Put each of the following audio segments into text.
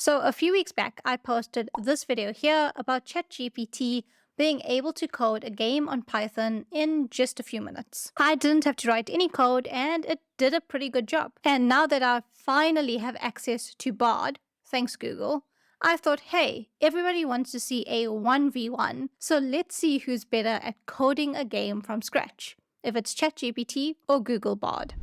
So a few weeks back, I posted this video here about ChatGPT being able to code a game on Python in just a few minutes. I didn't have to write any code and it did a pretty good job. And now that I finally have access to Bard, thanks Google, I thought, hey, everybody wants to see a 1v1, so let's see who's better at coding a game from scratch, if it's ChatGPT or Google Bard.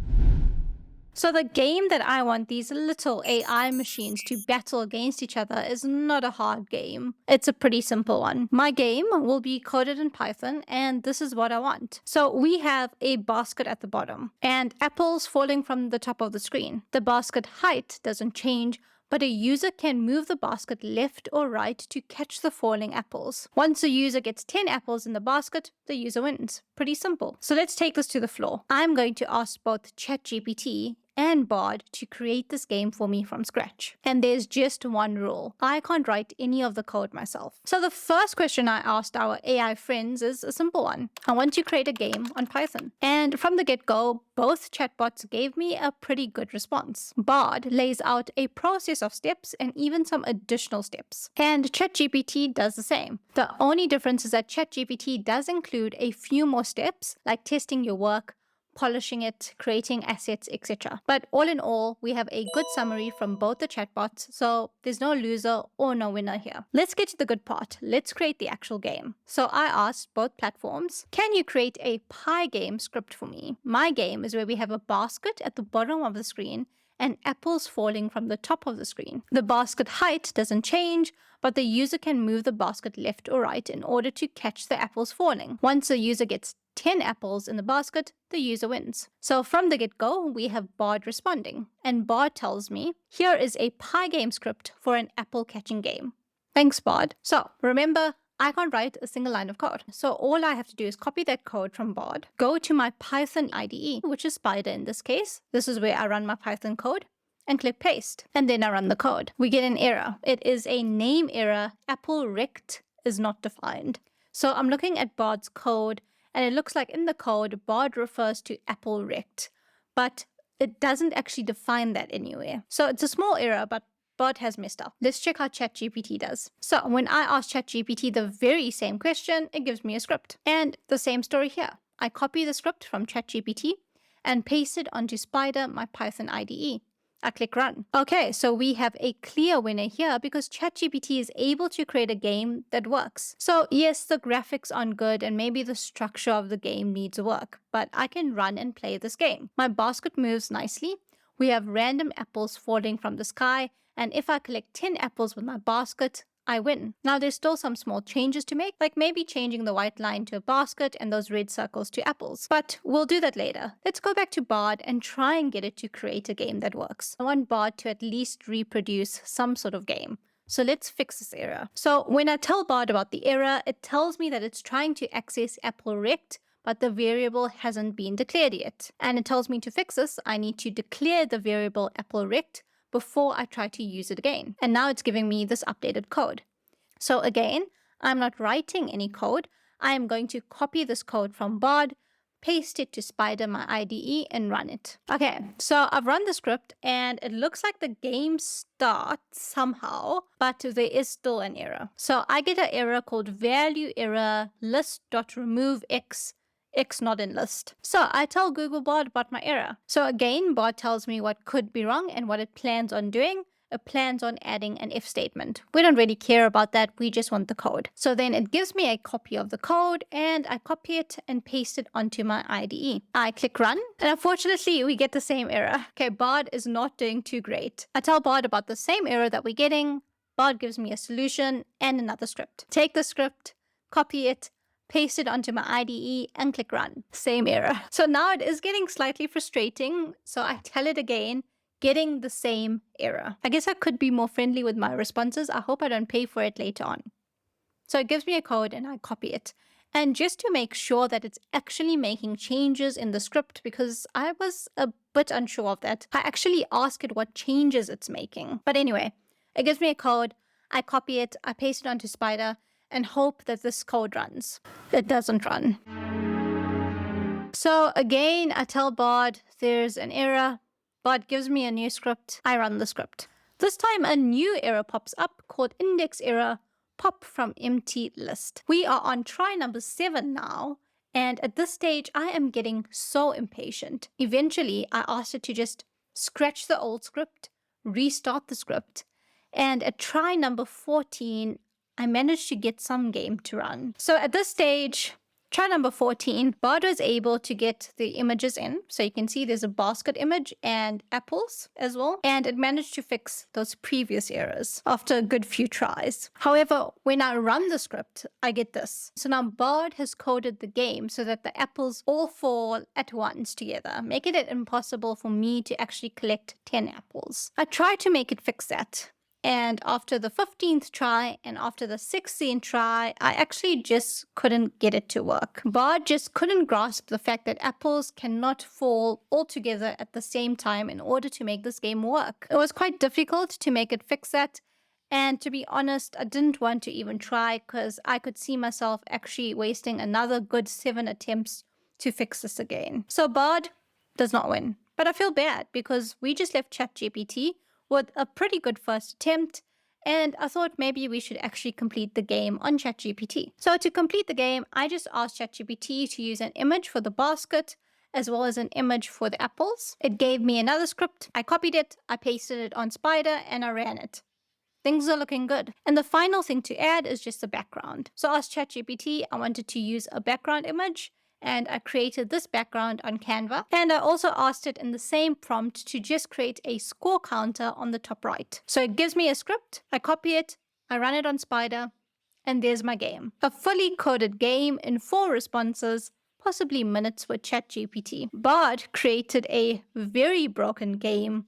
So the game that I want these little AI machines to battle against each other is not a hard game. It's a pretty simple one. My game will be coded in Python, and this is what I want. So we have a basket at the bottom and apples falling from the top of the screen. The basket height doesn't change, but a user can move the basket left or right to catch the falling apples. Once a user gets 10 apples in the basket, the user wins. Pretty simple. So let's take this to the floor. I'm going to ask both ChatGPT and Bard to create this game for me from scratch. And there's just one rule. I can't write any of the code myself. So the first question I asked our AI friends is a simple one. I want to create a game on Python. And from the get-go, both chatbots gave me a pretty good response. Bard lays out a process of steps and even some additional steps. And ChatGPT does the same. The only difference is that ChatGPT does include a few more steps, like testing your work, polishing it, creating assets, etc. But all in all, we have a good summary from both the chatbots, so there's no loser or no winner here. Let's get to the good part. Let's create the actual game. So I asked both platforms, can you create a Pygame script for me? My game is where we have a basket at the bottom of the screen and apples falling from the top of the screen. The basket height doesn't change, but the user can move the basket left or right in order to catch the apples falling. Once a user gets 10 apples in the basket, the user wins. So from the get-go, we have Bard responding. And Bard tells me, here is a Pygame script for an apple catching game. Thanks, Bard. So remember, I can't write a single line of code. So all I have to do is copy that code from Bard, go to my Python IDE, which is Spider in this case. This is where I run my Python code, and click paste. And then I run the code. We get an error. It is a name error. Apple rect is not defined. So I'm looking at Bard's code, and it looks like in the code, Bard refers to apple rect, but it doesn't actually define that anywhere. So it's a small error, but Bard has messed up. Let's check how ChatGPT does. So when I ask ChatGPT the very same question, it gives me a script. And the same story here. I copy the script from ChatGPT and paste it onto Spider, my Python IDE. I click run. Okay, so we have a clear winner here because ChatGPT is able to create a game that works. So yes, the graphics aren't good and maybe the structure of the game needs work, but I can run and play this game. My basket moves nicely. We have random apples falling from the sky, and if I collect 10 apples with my basket, I win. Now there's still some small changes to make, like maybe changing the white line to a basket and those red circles to apples. But we'll do that later. Let's go back to Bard and try and get it to create a game that works. I want Bard to at least reproduce some sort of game. So let's fix this error. So when I tell Bard about the error, it tells me that it's trying to access apple rect, but the variable hasn't been declared yet. And it tells me to fix this, I need to declare the variable apple rect before I try to use it again. And now it's giving me this updated code. So again, I'm not writing any code. I am going to copy this code from Bard, paste it to Spider, my IDE, and run it. Okay, so I've run the script and it looks like the game starts somehow, but there is still an error. So I get an error called value error list.remove x not in list. So I tell Google Bard about my error. So again, Bard tells me what could be wrong and what it plans on doing. It plans on adding an if statement. We don't really care about that. We just want the code. So then it gives me a copy of the code and I copy it and paste it onto my IDE. I click run and unfortunately we get the same error. Okay, Bard is not doing too great. I tell Bard about the same error that we're getting. Bard gives me a solution and another script. Take the script, copy it, paste it onto my IDE and click run. Same error. So now it is getting slightly frustrating. So I tell it again, getting the same error. I guess I could be more friendly with my responses. I hope I don't pay for it later on. So it gives me a code and I copy it. And just to make sure that it's actually making changes in the script, because I was a bit unsure of that, I actually ask it what changes it's making. But anyway, it gives me a code. I copy it, I paste it onto Spider, and hope that this code runs. It doesn't run. So again, I tell Bard there's an error. Bard gives me a new script. I run the script. This time a new error pops up called index error pop from empty list. We are on try number 7 now, and at this stage I am getting so impatient. Eventually I asked it to just scratch the old script, restart the script, and at try number 14 I managed to get some game to run. So at this stage, try number 14, Bard was able to get the images in. So you can see there's a basket image and apples as well. And it managed to fix those previous errors after a good few tries. However, when I run the script, I get this. So now Bard has coded the game so that the apples all fall at once together, making it impossible for me to actually collect 10 apples. I tried to make it fix that. And after the 15th try and after the 16th try, I actually just couldn't get it to work. Bard just couldn't grasp the fact that apples cannot fall all together at the same time in order to make this game work. It was quite difficult to make it fix that. And to be honest, I didn't want to even try because I could see myself actually wasting another good 7 attempts to fix this again. So Bard does not win. But I feel bad because we just left ChatGPT with a pretty good first attempt, and I thought maybe we should actually complete the game on ChatGPT. So to complete the game, I just asked ChatGPT to use an image for the basket as well as an image for the apples. It gave me another script. I copied it, I pasted it on Spider, and I ran it. Things are looking good. And the final thing to add is just the background. So I asked ChatGPT, I wanted to use a background image, and I created this background on Canva. And I also asked it in the same prompt to just create a score counter on the top right. So it gives me a script, I copy it, I run it on Spider, and there's my game. A fully coded game in 4 responses, possibly minutes with ChatGPT. Bard created a very broken game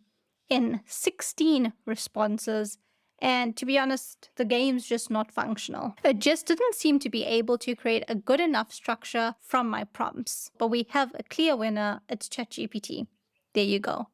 in 16 responses. And to be honest, the game's just not functional. It just didn't seem to be able to create a good enough structure from my prompts. But we have a clear winner, it's ChatGPT. There you go.